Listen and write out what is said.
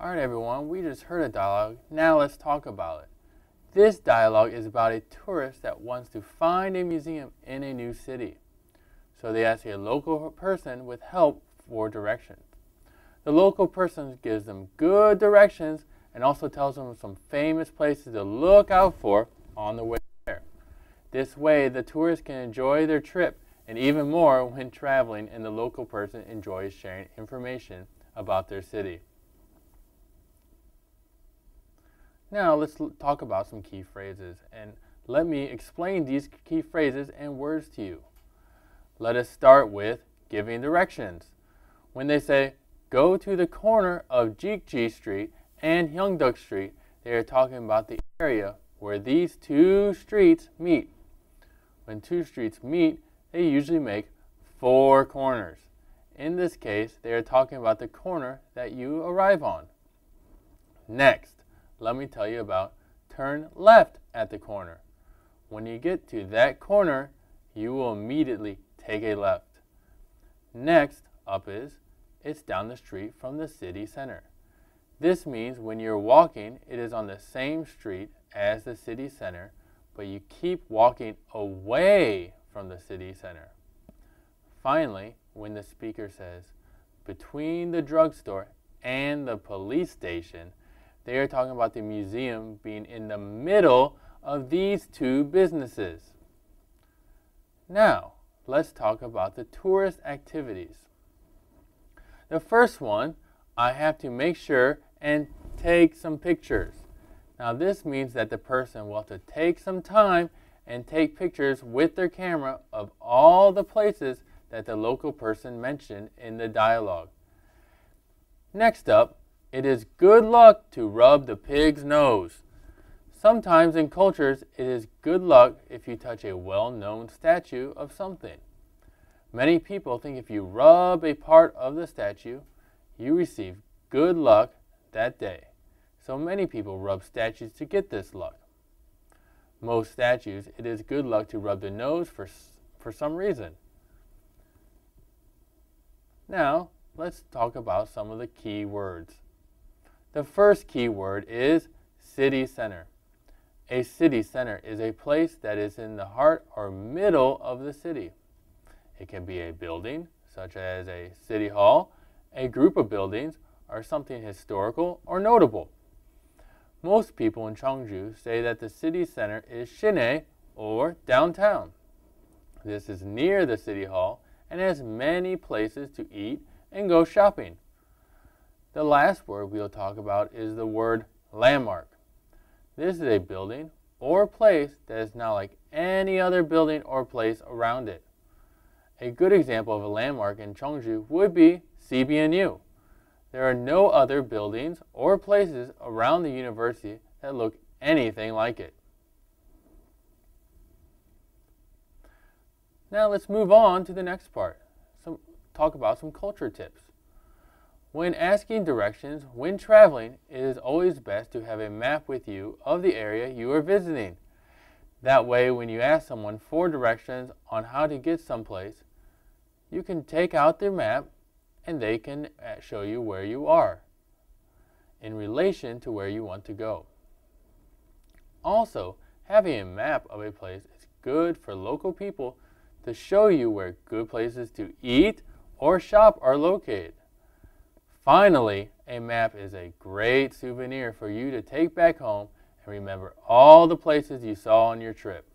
Alright everyone, we just heard a dialogue. Now let's talk about it. This dialogue is about a tourist that wants to find a museum in a new city. So they ask a local person with help for directions. The local person gives them good directions and also tells them some famous places to look out for on the way there. This way the tourist can enjoy their trip and even more when traveling, and the local person enjoys sharing information about their city. Now let's talk about some key phrases, and let me explain these key phrases and words to you. Let us start with giving directions. When they say, go to the corner of Jikji Street and Hyungdeok Street, they are talking about the area where these two streets meet. When two streets meet, they usually make four corners. In this case, they are talking about the corner that you arrive on. Next, let me tell you about turn left at the corner. When you get to that corner, you will immediately take a left. Next up is, it's down the street from the city center. This means when you're walking, it is on the same street as the city center, but you keep walking away from the city center. Finally, when the speaker says, between the drugstore and the police station, they are talking about the museum being in the middle of these two businesses. Now, let's talk about the tourist activities. The first one, I have to make sure and take some pictures. Now this means that the person will have to take some time and take pictures with their camera of all the places that the local person mentioned in the dialogue. Next up, it is good luck to rub the pig's nose. Sometimes in cultures, it is good luck if you touch a well-known statue of something. Many people think if you rub a part of the statue, you receive good luck that day. So many people rub statues to get this luck. Most statues, it is good luck to rub the nose for some reason. Now, let's talk about some of the key words. The first key word is city center. A city center is a place that is in the heart or middle of the city. It can be a building, such as a city hall, a group of buildings, or something historical or notable. Most people in Cheongju say that the city center is Sinae, or downtown. This is near the city hall and has many places to eat and go shopping. The last word we'll talk about is the word landmark. This is a building or place that is not like any other building or place around it. A good example of a landmark in Cheongju would be CBNU. There are no other buildings or places around the university that look anything like it. Now let's move on to the next part. Talk about some culture tips. When asking directions when traveling, it is always best to have a map with you of the area you are visiting. That way, when you ask someone for directions on how to get someplace, you can take out their map and they can show you where you are in relation to where you want to go. Also, having a map of a place is good for local people to show you where good places to eat or shop are located. Finally, a map is a great souvenir for you to take back home and remember all the places you saw on your trip.